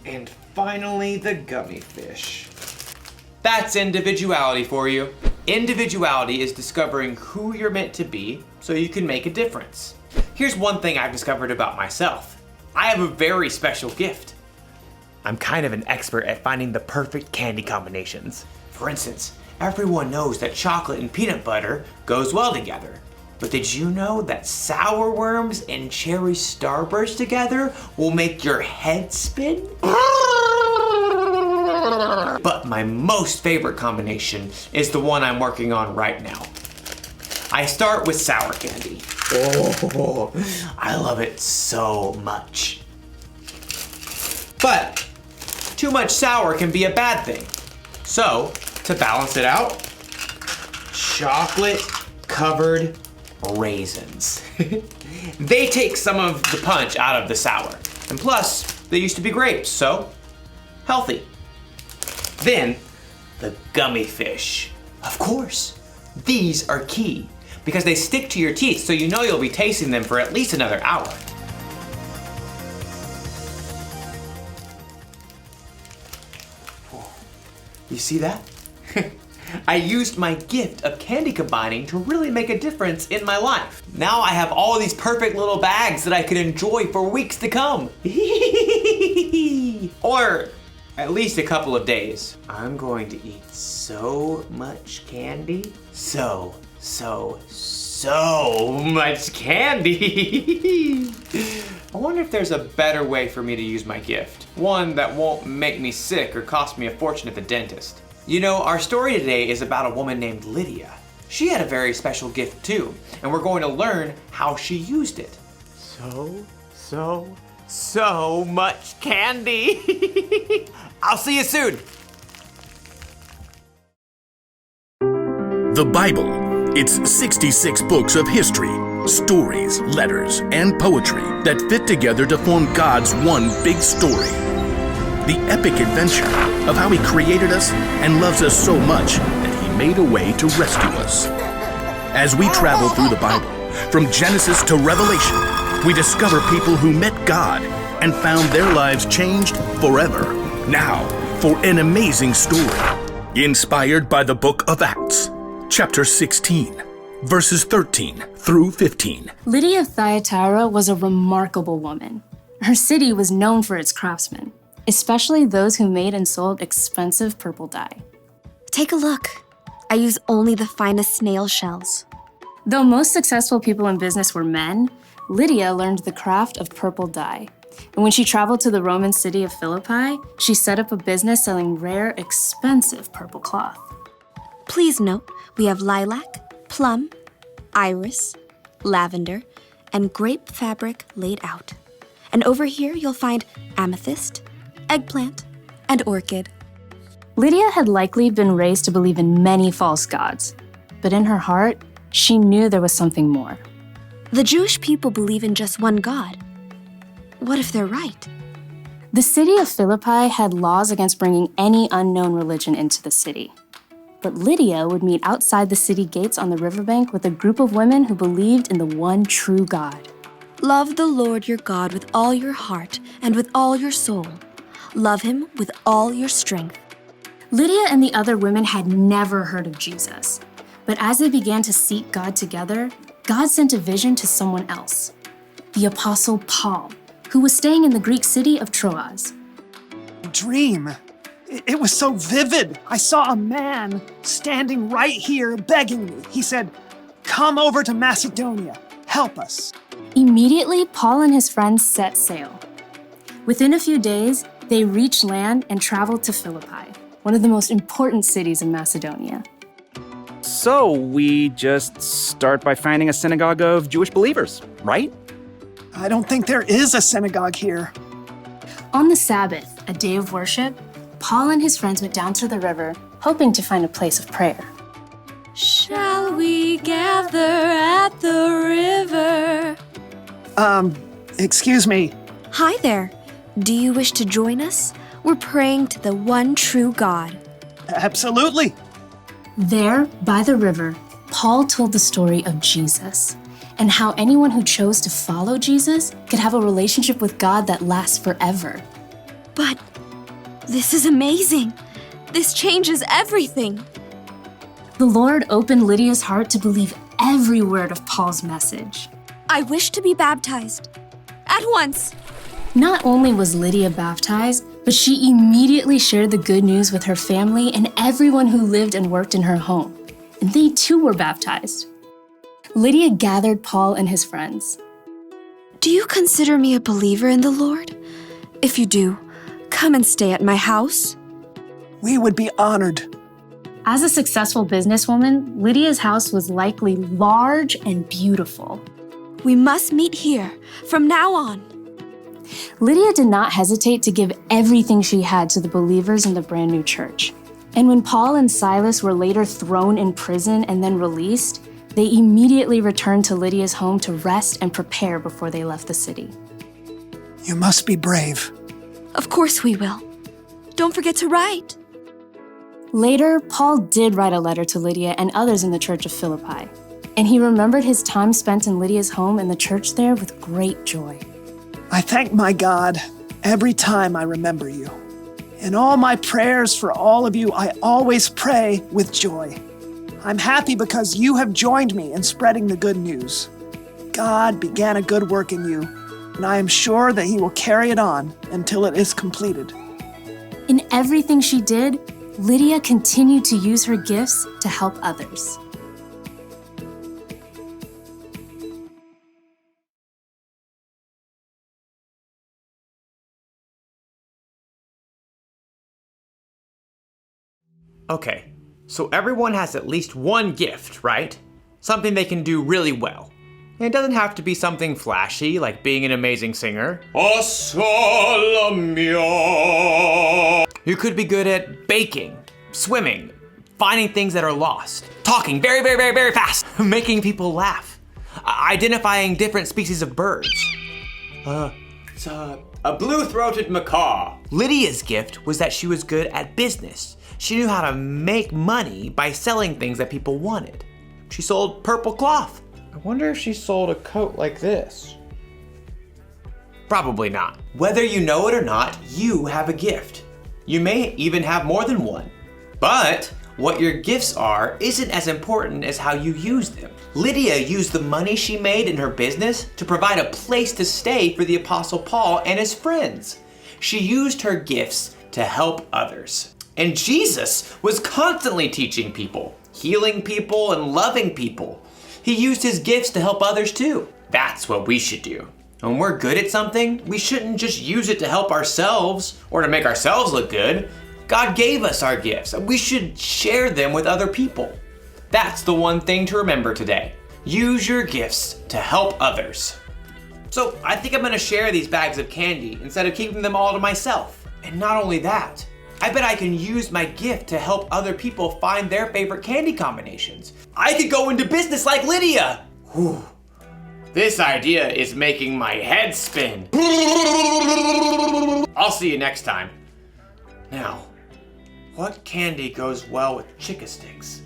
And finally, the gummy fish. That's individuality for you. Individuality is discovering who you're meant to be so you can make a difference. Here's one thing I've discovered about myself. I have a very special gift. I'm kind of an expert at finding the perfect candy combinations. For instance, everyone knows that chocolate and peanut butter goes well together. But did you know that sour worms and cherry starburst together will make your head spin? But my most favorite combination is the one I'm working on right now. I start with sour candy. Oh, I love it so much. But too much sour can be a bad thing. So to balance it out, chocolate-covered raisins. They take some of the punch out of the sour. And plus, they used to be grapes, so healthy. Then, the gummy fish. Of course, these are key because they stick to your teeth, so you know you'll be tasting them for at least another hour. You see that? I used my gift of candy combining to really make a difference in my life. Now I have all these perfect little bags that I could enjoy for weeks to come. Or at least a couple of days. I'm going to eat so much candy. So much candy. I wonder if there's a better way for me to use my gift. One that won't make me sick or cost me a fortune at the dentist. You know, our story today is about a woman named Lydia. She had a very special gift too, and we're going to learn how she used it. So much candy. I'll see you soon. The Bible. It's 66 books of history, stories, letters, and poetry that fit together to form God's one big story. The epic adventure of how He created us and loves us so much that He made a way to rescue us. As we travel through the Bible, from Genesis to Revelation, we discover people who met God and found their lives changed forever. Now, for an amazing story, inspired by the book of Acts, chapter 16, verses 13 through 15. Lydia of Thyatira was a remarkable woman. Her city was known for its craftsmen, especially those who made and sold expensive purple dye. Take a look. I use only the finest snail shells. Though most successful people in business were men, Lydia learned the craft of purple dye. And when she traveled to the Roman city of Philippi, she set up a business selling rare, expensive purple cloth. Please note, we have lilac, plum, iris, lavender, and grape fabric laid out. And over here you'll find amethyst, eggplant, and orchid. Lydia had likely been raised to believe in many false gods, but in her heart, she knew there was something more. The Jewish people believe in just one God. What if they're right? The city of Philippi had laws against bringing any unknown religion into the city. But Lydia would meet outside the city gates on the riverbank with a group of women who believed in the one true God. Love the Lord your God with all your heart and with all your soul. Love Him with all your strength. Lydia and the other women had never heard of Jesus. But as they began to seek God together, God sent a vision to someone else, the Apostle Paul, who was staying in the Greek city of Troas. Dream. It was so vivid. I saw a man standing right here begging me. He said, "Come over to Macedonia. Help us." Immediately, Paul and his friends set sail. Within a few days, they reached land and traveled to Philippi, one of the most important cities in Macedonia. So we just start by finding a synagogue of Jewish believers, right? I don't think there is a synagogue here. On the Sabbath, a day of worship, Paul and his friends went down to the river, hoping to find a place of prayer. Shall we gather at the river? Excuse me. Hi there. Do you wish to join us? We're praying to the one true God. Absolutely. There, by the river, Paul told the story of Jesus and how anyone who chose to follow Jesus could have a relationship with God that lasts forever. But this is amazing. This changes everything. The Lord opened Lydia's heart to believe every word of Paul's message. I wish to be baptized. At once. Not only was Lydia baptized, but she immediately shared the good news with her family and everyone who lived and worked in her home. And they too were baptized. Lydia gathered Paul and his friends. Do you consider me a believer in the Lord? If you do, come and stay at my house. We would be honored. As a successful businesswoman, Lydia's house was likely large and beautiful. We must meet here from now on. Lydia did not hesitate to give everything she had to the believers in the brand new church. And when Paul and Silas were later thrown in prison and then released, they immediately returned to Lydia's home to rest and prepare before they left the city. You must be brave. Of course we will. Don't forget to write. Later, Paul did write a letter to Lydia and others in the church of Philippi, and he remembered his time spent in Lydia's home and the church there with great joy. I thank my God every time I remember you. In all my prayers for all of you, I always pray with joy. I'm happy because you have joined me in spreading the good news. God began a good work in you, and I am sure that he will carry it on until it is completed. In everything she did, Lydia continued to use her gifts to help others. Okay, so everyone has at least one gift, right? Something they can do really well. And it doesn't have to be something flashy, like being an amazing singer. You could be good at baking, swimming, finding things that are lost, talking very, very, very, very fast, making people laugh, identifying different species of birds. It's a blue-throated macaw. Lydia's gift was that she was good at business. She knew how to make money by selling things that people wanted. She sold purple cloth. I wonder if she sold a coat like this. Probably not. Whether you know it or not, you have a gift. You may even have more than one. But what your gifts are isn't as important as how you use them. Lydia used the money she made in her business to provide a place to stay for the Apostle Paul and his friends. She used her gifts to help others. And Jesus was constantly teaching people, healing people, and loving people. He used his gifts to help others too. That's what we should do. When we're good at something, we shouldn't just use it to help ourselves or to make ourselves look good. God gave us our gifts, and we should share them with other people. That's the one thing to remember today. Use your gifts to help others. So I think I'm gonna share these bags of candy instead of keeping them all to myself. And not only that, I bet I can use my gift to help other people find their favorite candy combinations. I could go into business like Lydia. Whew. This idea is making my head spin. I'll see you next time. Now, what candy goes well with Chica Sticks?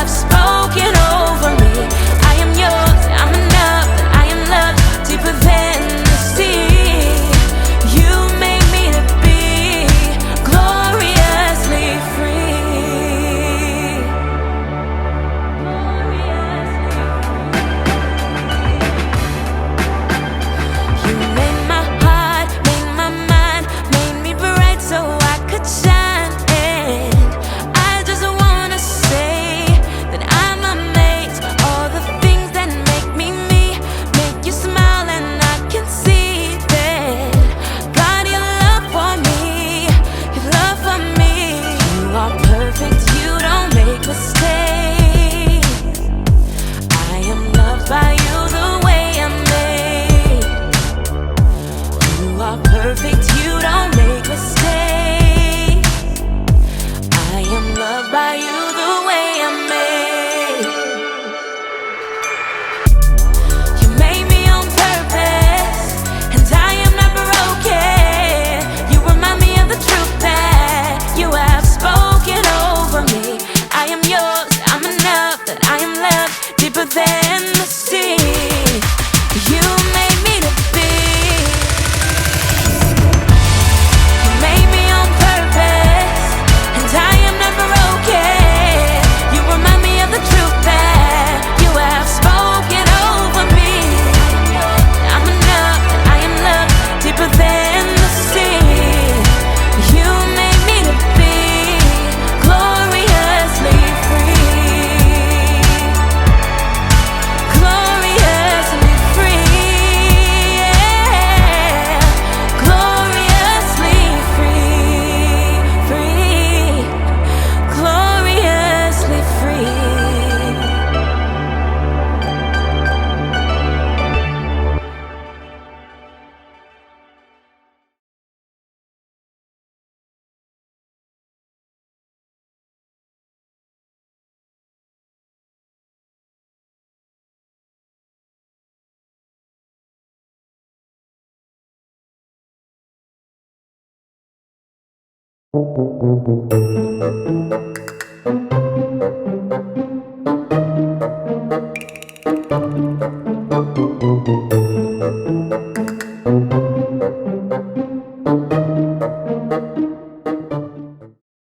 Spoken over than the sea. You made me to be. You made me on purpose, and I am never okay. You remind me of the truth that you have spoken over me. I'm enough, and I am loved deeper than the sea. You made me to be gloriously free. Gloriously free. Yeah. Gloriously free. Free. Gloriously free.